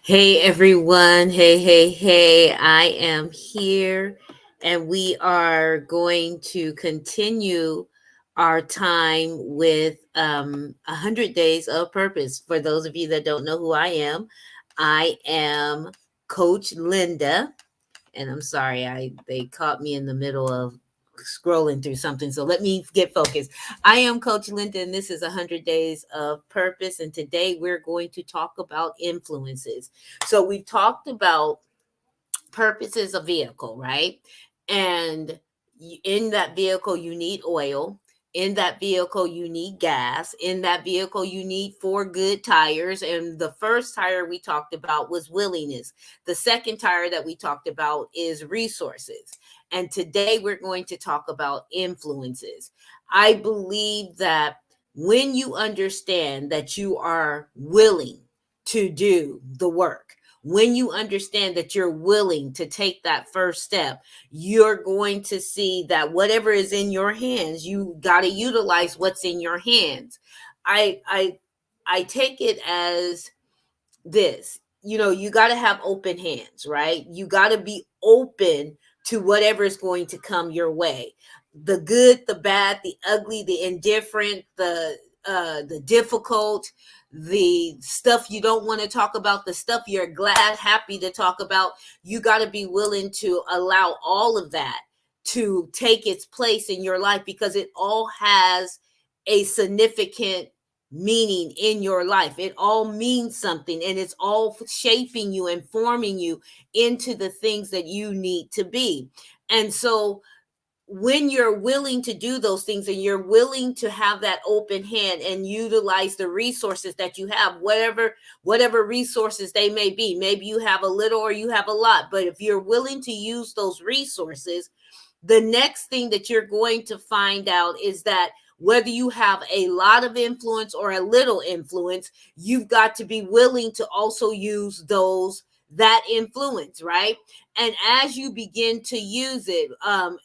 Hey everyone. Hey. I am here and we are going to continue our time with 100 Days of Purpose. For those of you that don't know who I am Coach Linda, and I'm sorry, I they caught me in the middle of scrolling through something. So let me get focused. I am Coach Linda, and this is 100 Days of Purpose. And today we're going to talk about influences. So we've talked about purpose is a vehicle, right? And in that vehicle, you need oil. In that vehicle, you need gas. In that vehicle, you need four good tires. And the first tire we talked about was willingness. The second tire that we talked about is resources. And today we're going to talk about influences. I believe that when you understand that you are willing to do the work, when you understand that you're willing to take that first step, you're going to see that whatever is in your hands, you got to utilize what's in your hands. I take it as this. You got to have open hands, right? You got to be open to whatever is going to come your way. The good, the bad, the ugly, the indifferent, the difficult, the stuff you don't want to talk about, the stuff you're glad, happy to talk about. You got to be willing to allow all of that to take its place in your life, because it all has a significant meaning in your life. It all means something, and it's all shaping you and forming you into the things that you need to be. And so when you're willing to do those things and you're willing to have that open hand and utilize the resources that you have, whatever resources they may be, maybe you have a little or you have a lot, but if you're willing to use those resources, the next thing that you're going to find out is that whether you have a lot of influence or a little influence, you've got to be willing to also use that influence, right? And as you begin to use it,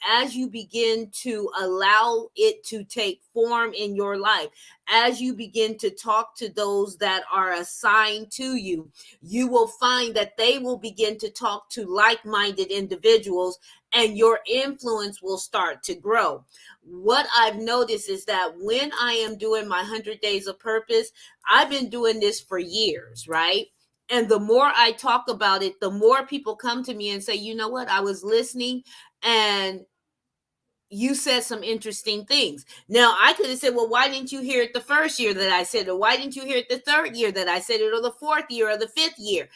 as you begin to allow it to take form in your life, as you begin to talk to those that are assigned to you, you will find that they will begin to talk to like-minded individuals, and your influence will start to grow. What I've noticed is that when I am doing my 100 Days of Purpose, I've been doing this for years, right? And the more I talk about it, the more people come to me and say, you know what, I was listening and you said some interesting things. Now, I could have said, well, why didn't you hear it the first year that I said it? Or why didn't you hear it the third year that I said it, or the fourth year, or the fifth year?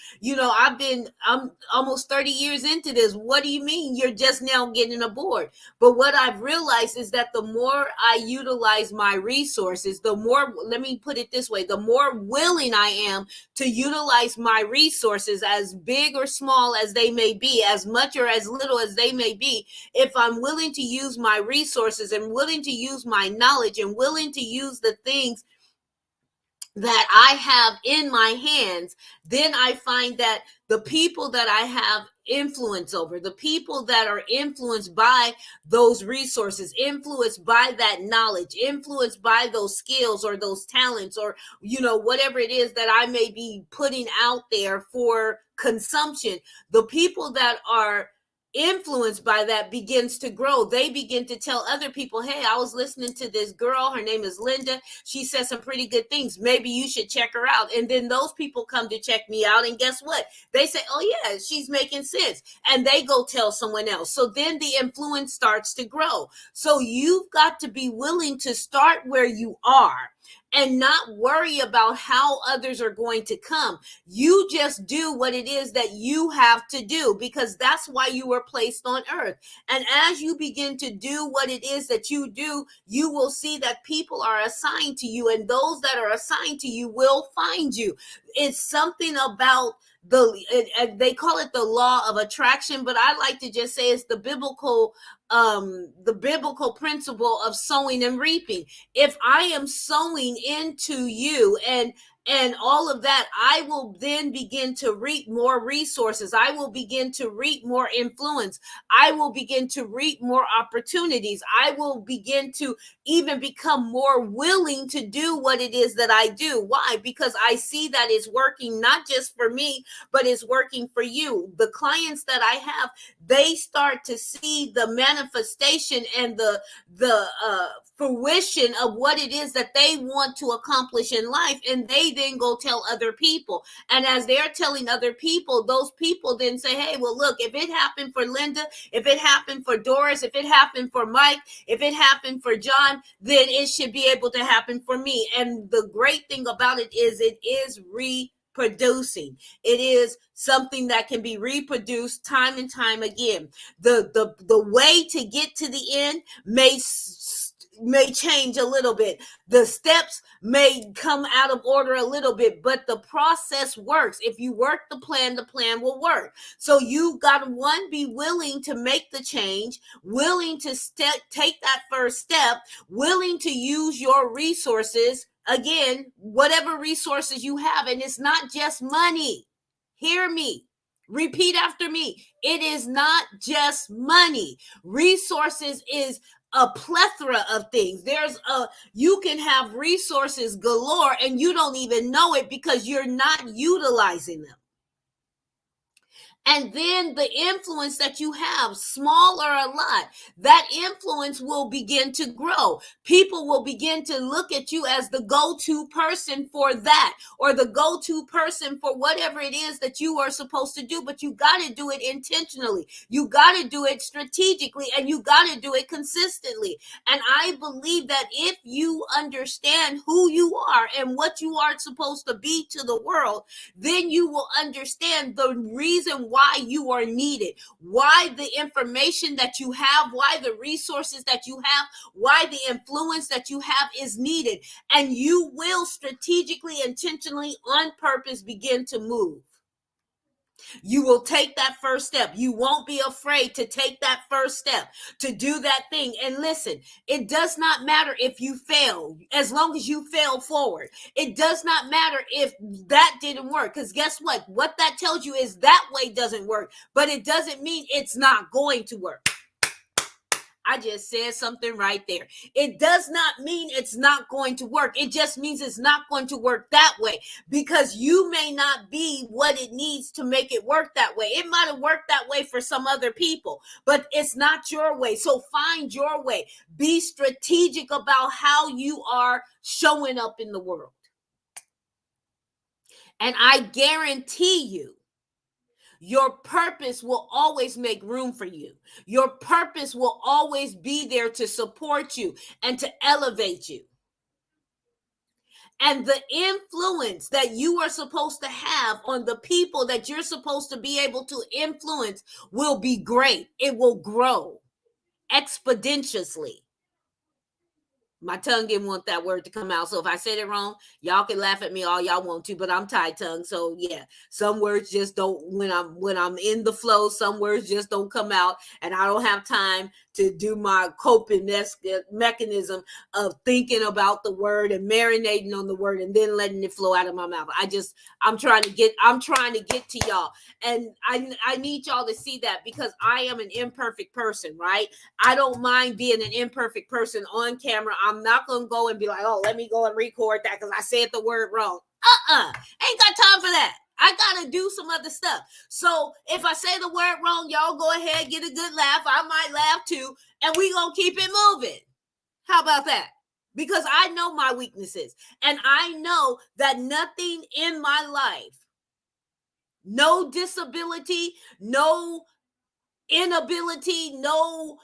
I'm almost 30 years into this. What do you mean you're just now getting aboard? But what I've realized is that the more I utilize my resources, the more, let me put it this way, the more willing I am to utilize my resources, as big or small as they may be, as much or as little as they may be. If I'm willing to use my resources and willing to use my knowledge and willing to use the things that I have in my hands, then I find that the people that I have influence over, the people that are influenced by those resources, influenced by that knowledge, influenced by those skills or those talents, or, whatever it is that I may be putting out there for consumption, the people that are influenced by that begins to grow. They begin to tell other people, hey, I was listening to this girl, her name is Linda, she said some pretty good things, maybe you should check her out. And then those people come to check me out, and guess what, they say, oh yeah, she's making sense, and they go tell someone else. So then the influence starts to grow. So you've got to be willing to start where you are and not worry about how others are going to come. You just do what it is that you have to do, because that's why you were placed on earth. And as you begin to do what it is that you do, you will see that people are assigned to you, and those that are assigned to you will find you. It's something about they call it the law of attraction, but I like to just say it's the biblical principle of sowing and reaping. If I am sowing into you, and and all of that, I will then begin to reap more resources. I will begin to reap more influence. I will begin to reap more opportunities. I will begin to even become more willing to do what it is that I do. Why? Because I see that it's working not just for me, but it's working for you. The clients that I have, they start to see the manifestation and the fruition of what it is that they want to accomplish in life, and they then go tell other people. And as they're telling other people, those people then say, hey, well, look, if it happened for Linda, if it happened for Doris, if it happened for Mike, if it happened for John, then it should be able to happen for me. And the great thing about it is reproducing. It is something that can be reproduced time and time again. The way to get to the end may change a little bit. The steps may come out of order a little bit, but the process works. If you work the plan will work. So you got to, one, be willing to make the change, willing to take that first step, willing to use your resources. Again, whatever resources you have, and it's not just money. Hear me. Repeat after me. It is not just money. Resources is a plethora of things. You can have resources galore and you don't even know it because you're not utilizing them. And then the influence that you have, small or a lot, that influence will begin to grow. People will begin to look at you as the go-to person for that, or the go-to person for whatever it is that you are supposed to do. But you got to do it intentionally. You got to do it strategically, and you got to do it consistently. And I believe that if you understand who you are and what you are supposed to be to the world, then you will understand the reason why you are needed, why the information that you have, why the resources that you have, why the influence that you have is needed. And you will strategically, intentionally, on purpose begin to move. You will take that first step. You won't be afraid to take that first step, to do that thing. And listen, it does not matter if you fail, as long as you fail forward. It does not matter if that didn't work, because guess what? What that tells you is that way doesn't work, but it doesn't mean it's not going to work. I just said something right there. It does not mean it's not going to work. It just means it's not going to work that way, because you may not be what it needs to make it work that way. It might have worked that way for some other people, but it's not your way. So find your way. Be strategic about how you are showing up in the world. And I guarantee you, your purpose will always make room for you. Your purpose will always be there to support you and to elevate you. And the influence that you are supposed to have on the people that you're supposed to be able to influence will be great. It will grow exponentially. My tongue didn't want that word to come out. So if I said it wrong, y'all can laugh at me all y'all want to, but I'm tight tongue. So yeah, some words just don't, when I'm in the flow, some words just don't come out, and I don't have time to do my coping mechanism of thinking about the word and marinating on the word and then letting it flow out of my mouth. I'm trying to get to y'all. And I need y'all to see that, because I am an imperfect person, right? I don't mind being an imperfect person on camera. I'm not going to go and be like, oh, let me go and record that because I said the word wrong. Ain't got time for that. I got to do some other stuff. So if I say the word wrong, y'all go ahead, get a good laugh. I might laugh too. And we going to keep it moving. How about that? Because I know my weaknesses. And I know that nothing in my life, no disability, no inability, no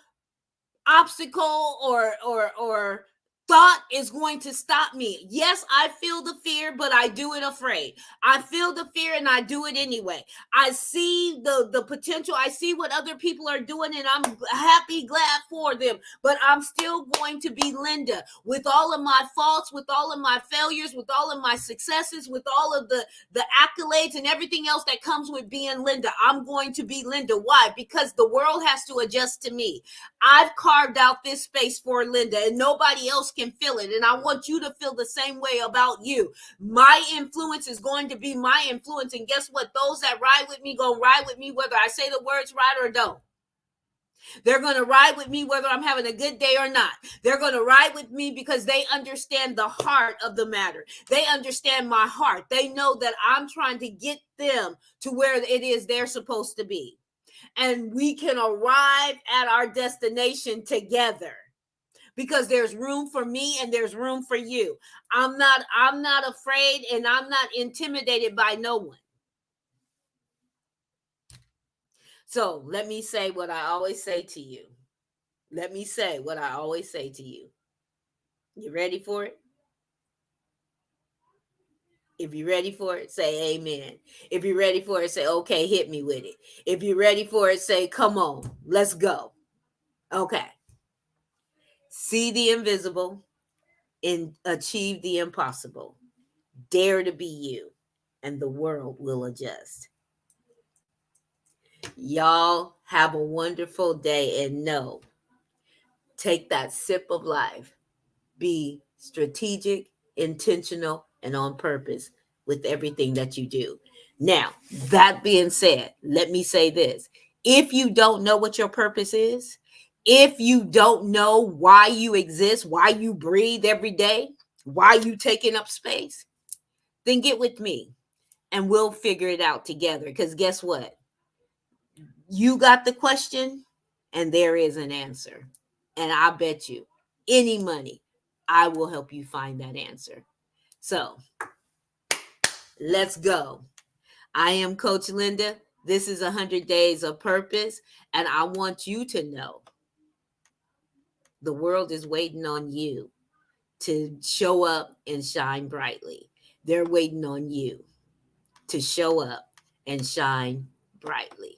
obstacle or thought is going to stop me. Yes, I feel the fear, but I do it afraid. I feel the fear and I do it anyway. I see the potential. I see what other people are doing, and I'm happy, glad for them. But I'm still going to be Linda, with all of my faults, with all of my failures, with all of my successes, with all of the accolades and everything else that comes with being Linda. I'm going to be Linda. Why? Because the world has to adjust to me. I've carved out this space for Linda, and nobody else can feel it. And I want you to feel the same way about you. My influence is going to be my influence. And guess what? Those that ride with me gonna ride with me whether I say the words right or don't. They're going to ride with me whether I'm having a good day or not. They're going to ride with me because they understand the heart of the matter. They understand my heart. They know that I'm trying to get them to where it is they're supposed to be. And we can arrive at our destination together because there's room for me and there's room for you. I'm not afraid and I'm not intimidated by no one. So let me say what I always say to you. Let me say what I always say to you. You ready for it? If you're ready for it, say amen. If you're ready for it, say, okay, hit me with it. If you're ready for it, say, come on, let's go. Okay. See the invisible and achieve the impossible. Dare to be you, and the world will adjust. Y'all have a wonderful day, and know, take that sip of life. Be strategic, intentional, and on purpose with everything that you do. Now, that being said, let me say this. If you don't know what your purpose is, if you don't know why you exist, why you breathe every day, why you taking up space, then get with me and we'll figure it out together. Because guess what? You got the question and there is an answer. And I bet you any money, I will help you find that answer. So let's go. I am Coach Linda. This is 100 Days of Purpose. And I want you to know the world is waiting on you to show up and shine brightly. They're waiting on you to show up and shine brightly.